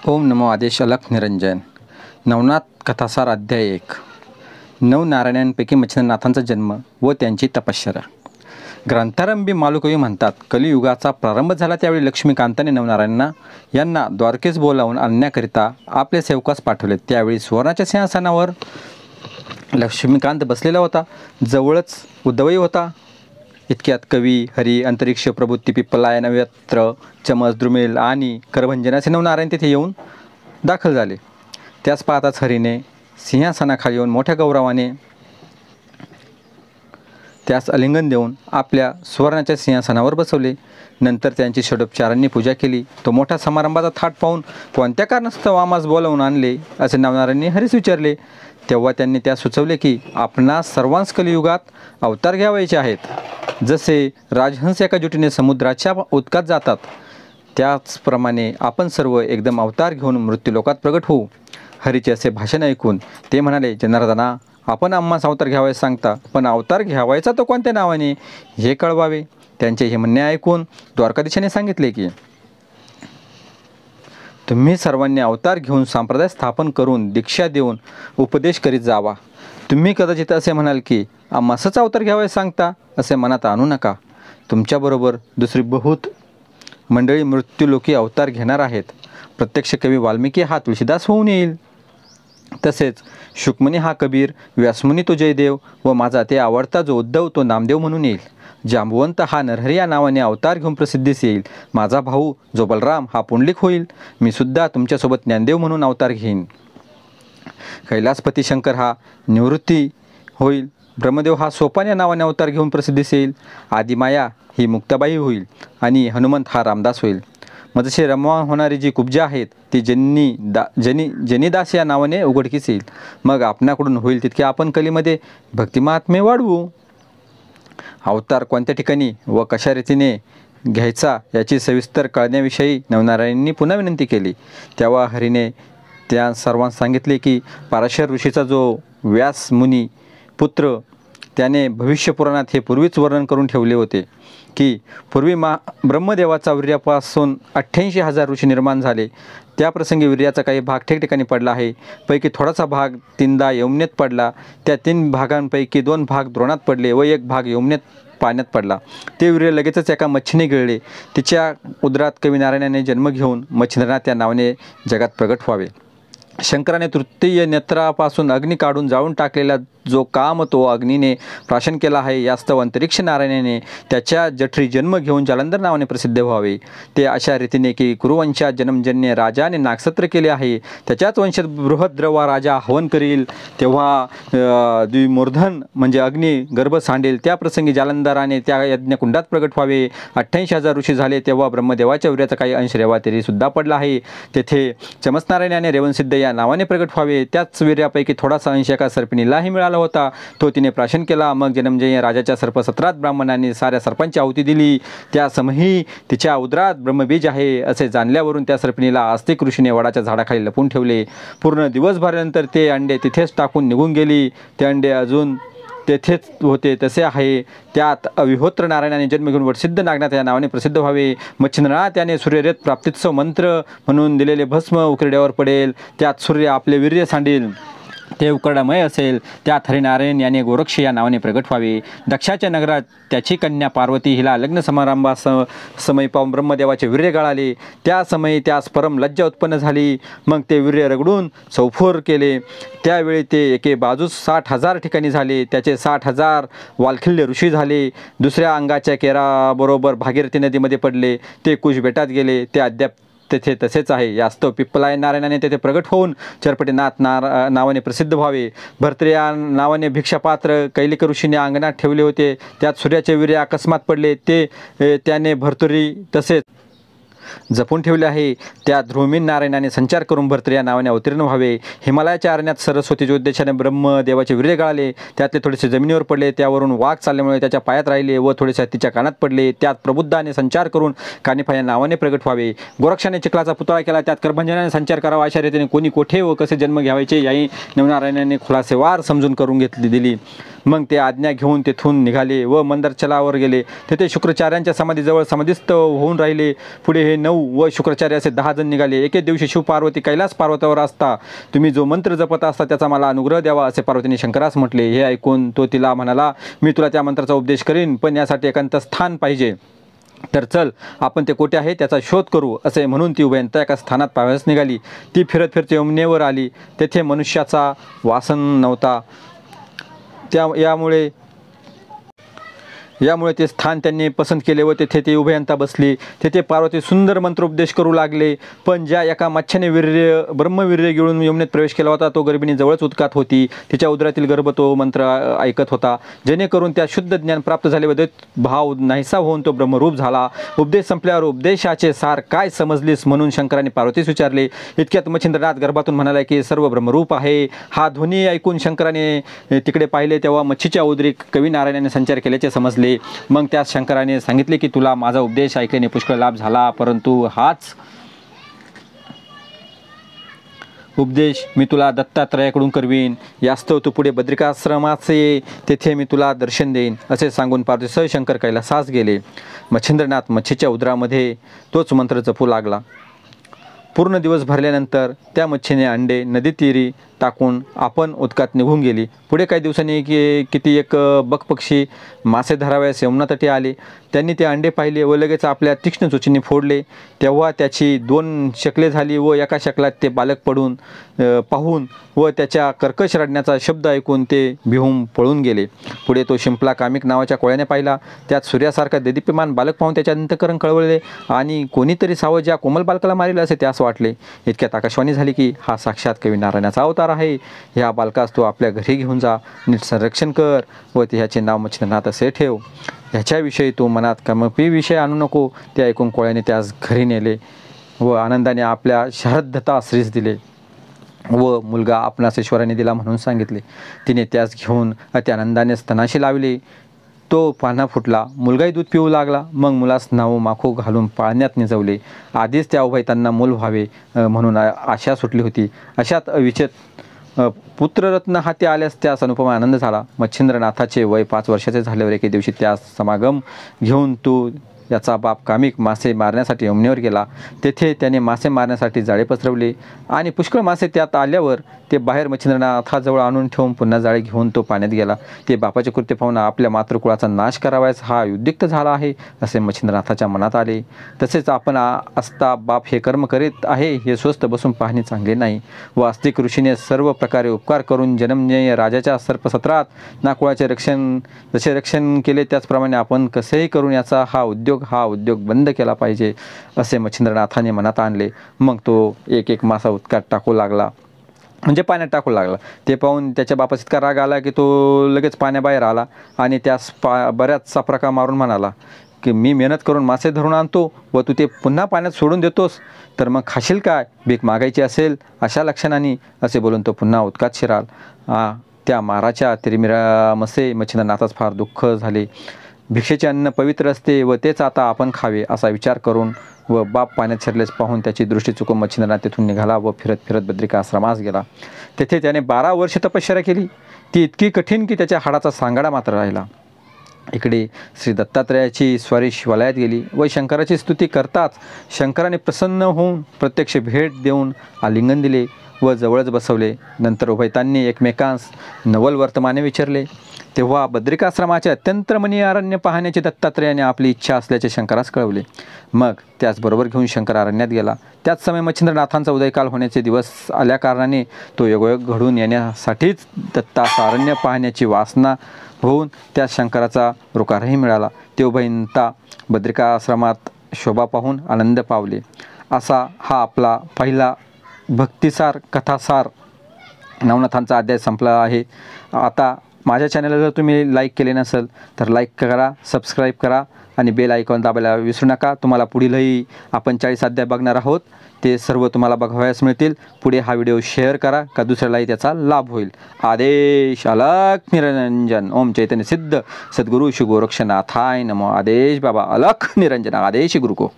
ओम नमो आदेश अलख निरंजन. नवनाथ कथासार अध्याय 1. नवनारायणांपैकी मच्छिंद्रनाथांचा जन्म व त्यांची तपश्चर्या. ग्रंथारंभी मालुकवी म्हणतात, कलियुगाचा प्रारंभ झाला त्यावेळी लक्ष्मीकांताने नवनारायणांना यांना द्वारकेस बोलावून आणण्याकरिता आपले सेवकास पाठवले. त्यावेळी सुवर्णाच्या सिंहासनावर लक्ष्मीकांत बसलेला होता. जवळच उद्धवही होता. इतक्यात कवी, हरी, अंतरिक्ष, प्रबुद्धी, पिप्पलाय, नवत्र, चमस, द्रुमिल आणि करभंजनाचे नवनारायण तिथे येऊन दाखल झाले. त्यास पाहताच हरीने सिंहासनाखाली येऊन मोठ्या गौरवाने त्यास आलिंगन देऊन आपल्या सुवर्णाच्या सिंहासनावर बसवले. नंतर त्यांची षडोपचारांनी पूजा केली. तो मोठा समारंभाचा थाट पाहून कोणत्या कारणास्तव आम्हास बोलावून आणले असे नवनारायणांनी हरीस विचारले. तेव्हा त्यांनी त्यास सुचवले की आपणास सर्वांस कलियुगात अवतार घ्यावायचे आहेत. जसे राजहंस एका जुटीने समुद्राच्या उदकात जातात त्याचप्रमाणे आपण सर्व एकदम अवतार घेऊन मृत्यूलोकात प्रगट होऊ. हरीचे असे भाषण ऐकून ते म्हणाले, जनार्दना, आपण आम्हास अवतार घ्यावायचे सांगता, पण अवतार घ्यावायचा तो कोणत्या नावाने हे कळवावे. त्यांचे हे म्हणणे ऐकून द्वारकाधीशाने सांगितले की तुम्ही सर्वांनी अवतार घेऊन संप्रदाय स्थापन करून दीक्षा देऊन उपदेश करीत जावा. तुम्ही कदाचित असे म्हणाल की आम्हासच अवतार घ्यावायचे सांगता, असे मनात आणू नका. तुमच्याबरोबर दुसरी बहुत मंडळी मृत्यूलोकी अवतार घेणार आहेत. प्रत्यक्ष कवी वाल्मिकी हा तुळशीदास होऊन येईल. तसेच शुकमुनी हा कबीर, व्यासमुनी तो जयदेव व माझा ते आवडता जो उद्धव तो नामदेव म्हणून येईल. जांबुवंत हा नरहरी या नावाने अवतार घेऊन प्रसिद्धीस येईल. माझा भाऊ जो बलराम हा पुंडलिक होईल. मी सुद्धा तुमच्यासोबत ज्ञानदेव म्हणून अवतार घेईन. कैलासपती शंकर हा निवृत्ती होईल. ब्रह्मदेव हा सोपान या नावाने अवतार घेऊन प्रसिद्धीस येईल. आदिमाया ही मुक्ताबाई होईल आणि हनुमंत हा रामदास होईल. मग जसे रमवा होणारी जी कुब्जा आहेत ती जनीदास या नावाने उघडकीस येईल. मग आपणाकडून होईल तितके आपण कलीमध्ये भक्तिमात्म्य वाढवू. अवतार कोणत्या ठिकाणी व कशा रीतीने घ्यायचा याची सविस्तर कळण्याविषयी नवनारायणांनी पुन्हा विनंती केली. तेव्हा हरीने त्या सर्वांस सांगितले की पराशर ऋषीचा जो व्यास मुनी पुत्र त्याने भविष्यपुराणात हे पूर्वीच वर्णन करून ठेवले होते की पूर्वी ब्रह्मदेवाचा वीर्यापासून 88,000 ऋषी निर्माण झाले. त्या प्रसंगी वीर्याचा काही भाग ठिकठिकाणी पडला आहे. पैकी थोडासा भाग तीनदा यमुनेत पडला. त्या 3 भागांपैकी 2 भाग द्रोणात पडले व 1 भाग यमुनेत पाण्यात पडला. ते वीर्य लगेचच एका मच्छीने गिळले. तिच्या उदरात कवी नारायणाने जन्म घेऊन मच्छिंद्रनाथ त्या नावाने जगात प्रगट व्हावे. शंकराने तृतीय नेत्रापासून अग्नी काढून जाळून टाकलेला जो काम तो अग्नीने प्राशन केला आहे. यास्तव अंतरिक्ष नारायणाने त्याच्या जठरी जन्म घेऊन जालंधर नावाने प्रसिद्ध व्हावे. ते अशा रीतीने की कुरुवंशात जन्मजन्य राजाने नागसत्र केले आहे. त्याच्याच वंशात बृहद्रवा राजा हवन करील तेव्हा द्विमूर्धन म्हणजे अग्नी गर्भ सांडेल. त्या प्रसंगी जालंधराने त्या यज्ञकुंडात प्रगट व्हावे. 88,000 ऋषी झाले तेव्हा ब्रह्मदेवाच्या वीर्याचा काही अंश रेवातेरी सुद्धा पडला आहे. तेथे चमत्नारायणाने रेवणसिद्ध या नावाने प्रगट व्हावे. त्याच वीर्यापैकी थोडासा अंश एका सर्पिणीलाही मिळाला होता. तो तिने प्राशन केला. मग जन्मजय राजाच्या सर्पसत्रात ब्राह्मणांनी साऱ्या सर्पांची आहुती दिली. त्या समयी तिच्या उदरात ब्रह्मबीज आहे असे जाणल्यावरून त्या सर्पिणीला आस्तिक ऋषीने वडाच्या झाडाखाली लपून ठेवले. पूर्ण दिवसभरानंतर ते अंडे तिथेच टाकून निघून गेली. ते अंडे अजून तेथेच होते तसे आहे. त्यात अविहोत्र नारायणाने जन्म घेऊन वटसिद्ध नागनाथ या नावाने प्रसिद्ध व्हावे. मच्छिंद्रनाथ याने सूर्यरेत प्राप्तीत्सव मंत्र म्हणून दिलेले भस्म उकरड्यावर पडेल. त्यात सूर्य आपले वीर्य सांडेल. ते उकरडामय असेल. त्यात हरिनारायण याने गोरक्ष या नावाने प्रगट व्हावे. दक्षाच्या नगरात त्याची कन्या पार्वती हिला लग्न समारंभास समय पाहून ब्रह्मदेवाचे वीर्य गळाले. त्या समयी त्यास परम लज्जा उत्पन्न झाली. मग ते वीर्य रगडून चौफोर केले. त्यावेळी ते एके बाजूस 60,000 ठिकाणी झाले. त्याचे 60,000 वालखिल्य ऋषी झाले. दुसऱ्या अंगाच्या केराबरोबर भागीरथी नदीमध्ये पडले. ते कुश बेटात गेले. ते अद्याप तेथे तसेच आहे. यास्तव पिप्पलाय नारायणाने तेथे प्रगट होऊन चरपटीनाथ नावाने प्रसिद्ध व्हावे. भर्तृया नावाने भिक्षापात्र कैलिक ऋषीने अंगणात ठेवले होते. त्यात सूर्याचे वीर्य अकस्मात पडले. ते त्याने भर्तृरी तसेच जपून ठेवले आहे. त्या ध्रुमीन नारायणाने संचार करून भर्तृ या नावाने अवतीर्ण व्हावे. हिमालयाच्या अरण्यात सरस्वतीच्या उद्देशाने ब्रह्मदेवाचे वीर्य गळाले. त्यातले थोडेसे जमिनीवर पडले. त्यावरून वाघ चालल्यामुळे त्याच्या पायात राहिले व थोडेसे हत्तीच्या कानात पडले. त्यात प्रबुद्धाने संचार करून कानिफा या नावाने प्रगट व्हावे. गोरक्षाने चिखलाचा पुतळा केला. त्यात करभंजनाने संचार करावा. अशा रीतीने कोणी कोठे व कसे जन्म घ्यावायचे याही नवनारायणाने खुलासेवार समजून करून दिली. मग ते आज्ञा घेऊन तेथून निघाले व मंदरचलावर गेले. तेथे शुक्राचार्यांच्या समाधीजवळ समाधीस्थ होऊन राहिले. पुढे हे 9 व शुक्राचार्य असे 10 जण निघाले. एके दिवशी शिवपार्वती कैलास पर्वतावर असता तुम्ही जो मंत्र जपत असता त्याचा मला अनुग्रह द्यावा असे पार्वतीने शंकरास म्हटले. हे ऐकून तो तिला म्हणाला, मी तुला त्या मंत्राचा उपदेश करीन, पण यासाठी एकांत स्थान पाहिजे. तर चल आपण ते कोठे आहे त्याचा शोध करू असे म्हणून ती उभयंता एका स्थानात पाहावयास निघाली. ती फिरत फिरत यमुनेवर आली. तेथे मनुष्याचा वासन नव्हता. यामुळे ते स्थान त्यांनी पसंत केले व तेथे ते उभयंता बसली. तेथे पार्वती सुंदर मंत्रोपदेश करू लागले. पण ज्या एका मच्छ्याने ब्रह्मवीर्य गिळून यमुनेत प्रवेश केला होता तो गर्भिणी जवळच उत्कात होती. तिच्या उदरातील गर्भ तो मंत्र ऐकत होता, जेणेकरून त्या शुद्ध ज्ञान प्राप्त झाले व भाव नाहीसा होऊन तो ब्रह्मरूप झाला. उपदेश संपल्यावर उपदेशाचे सार काय समजलीस म्हणून शंकराने पार्वतीस विचारले. इतक्यात मच्छिंद्रनाथ गर्भातून म्हणाला की सर्व ब्रह्मरूप आहे. हा ध्वनी ऐकून शंकराने तिकडे पाहिले तेव्हा मच्छीच्या उदरी कवी नारायणाने संचार केल्याचे समजले. मग त्या शंकराने सांगितले की तुला माझा उपदेश ऐकल्याने पुष्कळ लाभ झाला, परंतु हाच उपदेश मी तुला दत्तात्रयाकडून करवीन. यास्तव तू पुढे बद्रिकाश्रमाचे ये, तेथे मी तुला दर्शन देईन असे सांगून पार्वती शंकर कैलासास गेले. मच्छिंद्रनाथ मच्छीच्या उदरामध्ये तोच मंत्र जपू लागला. पूर्ण दिवस भरल्यानंतर त्या मच्छीने अंडे नदीतीरी टाकून आपण उत्कात निघून गेली. पुढे काही दिवसांनी किती एक बकपक्षी मासे धरावयास यमुना तटी आले. त्यांनी ते अंडे पाहिले व लगेच आपल्या तीक्ष्ण चोचीने फोडले. तेव्हा त्याची 2 शकले झाली व एका शकलात ते बालक पाहून व त्याच्या कर्कश रडण्याचा शब्द ऐकून ते भिवून पळून गेले. पुढे तो शिंपला कामिक नावाच्या कोळ्याने पाहिला. त्यात सूर्यासारखा देदीप्यमान बालक पाहून त्याच्या अंतःकरण कळवळले आणि कोणीतरी सावं ज्या कोमल बालकाला मारिलं असे त्यास वाटले. इतक्यात आकाशवाणी झाली की हा साक्षात कवी नारायणाचा अवतार आहे. ह्या बालकास तो आपल्या घरी घेऊन जा, नीट संरक्षण कर व ह्याचे नाव मच्छिंद्रनाथ असे ठेव. ह्याच्याविषयी तो मनात कमपी विषय आणू नको. ते ऐकून कोळ्याने त्यास घरी नेले व आनंदाने आपल्या श्रद्धता श्रीस दिले व मुलगा आपणास ईश्वराने दिला म्हणून सांगितले. तिने त्यास घेऊन अति आनंदाने स्तनाशी लावले. तो पान्हा फुटला. मुलगाही दूध पिऊ लागला. मग मुलास नाव माखू घालून पाळण्यात निजवले. आधीच त्या उभयतांना मूल व्हावे म्हणून आशा सुटली होती. अशात अविचत पुत्ररत्न हाती आल्यास त्यास अनुपम आनंद झाला. मच्छिंद्रनाथाचे वय 5 वर्षाचे झाल्यावर एके दिवशी त्यास समागम घेऊन तो याचा बाप कामिक मासे मारण्यासाठी यमुनेवर गेला. तेथे त्याने मासे मारण्यासाठी जाळे पसरवले आणि पुष्कळ मासे त्यात आल्यावर ते बाहेर मच्छिंद्रनाथाजवळ आणून ठेवून पुन्हा जाळे घेऊन तो पाण्यात गेला. ते बापाचे कृत्य पाहून आपल्या मातृकुळाचा नाश करावयास हा उद्युक्त झाला आहे असे मच्छिंद्रनाथाच्या मनात आले. तसेच आपण असता बाप हे कर्म करीत आहे हे स्वस्थ बसून पाहणे चांगले नाही. व आस्तिक ऋषीने सर्व प्रकारे उपकार करून जन्मनेय राजाच्या सर्पसत्रात नाकुळाचे जसे रक्षण केले त्याचप्रमाणे आपण कसेही करून याचा हा उद्योग बंद केला पाहिजे असे मच्छिंद्रनाथाने मनात आणले. मग तो एक मासा उत्कात टाकू लागला, म्हणजे पाण्यात टाकू लागला. ते पाहून त्याच्या बापास इतका राग आला की तो लगेच पाण्याबाहेर आला आणि त्यास बऱ्याच चापराका मारून म्हणाला की मी मेहनत करून मासे धरून आणतो व तू ते पुन्हा पाण्यात सोडून देतोस, तर मग खाशील काय? भीक मागायची असेल अशा लक्षणाने असे बोलून तो पुन्हा उत्कात शिराल. त्या माराच्या तिरमिरामसे मच्छिंद्रनाथास फार दुःख झाले. भिक्षेचे अन्न पवित्र असते व तेच आता आपण खावे असा विचार करून व बाप पाण्यात शिरलेच पाहून त्याची दृष्टी चुकून मच्छिंद्रनाथ तेथून निघाला व फिरत फिरत बद्रिका आश्रमास गेला. तेथे त्याने 12 वर्ष तपश्चर्या केली. ती इतकी कठीण की त्याच्या हाडाचा सांगाडा मात्र राहिला. इकडे श्री दत्तात्रयाची स्वारी शिवालयात गेली व शंकराची स्तुती करताच शंकराने प्रसन्न होऊन प्रत्यक्ष भेट देऊन आलिंगन दिले व जवळच बसवले. नंतर उभयतांनी एकमेकांस नवल वर्तमाने विचारले. तेव्हा बद्रिकाश्रमाचे अत्यंत रमणीय अरण्य पाहण्याची दत्तात्रयाने आपली इच्छा असल्याचे शंकरास कळवले. मग त्याचबरोबर घेऊन शंकर अरण्यात गेला. त्याच समय मच्छिंद्रनाथांचा उदयकाल होण्याचे दिवस आल्याकारणाने तो योगायोग घडून येण्यासाठीच दत्ताचा अरण्य पाहण्याची वासना होऊन त्या शंकराचा रुकारही मिळाला. ते उभयंता बद्रिकाश्रमात शोभा पाहून आनंद पावले. असा हा आपला पहिला भक्तिसार कथासार नवनाथांचा अध्याय संपला आहे. आता माझ्या चॅनलला जर तुम्ही लाईक केले नसेल तर लाईक करा, सबस्क्राईब करा आणि बेल आयकॉन दाबायला विसरू नका. तुम्हाला पुढीलही आपण 40 अध्याय बघणार आहोत, ते सर्व तुम्हाला बघावयास मिळतील. पुढे हा व्हिडिओ शेअर करा का दुसऱ्यालाही त्याचा लाभ होईल. आदेश अलख निरंजन ओम चैतन्य सिद्ध सद्गुरु श्री गोरक्षनाथाय नमो. आदेश बाबा अलख निरंजन आदेश गुरुको.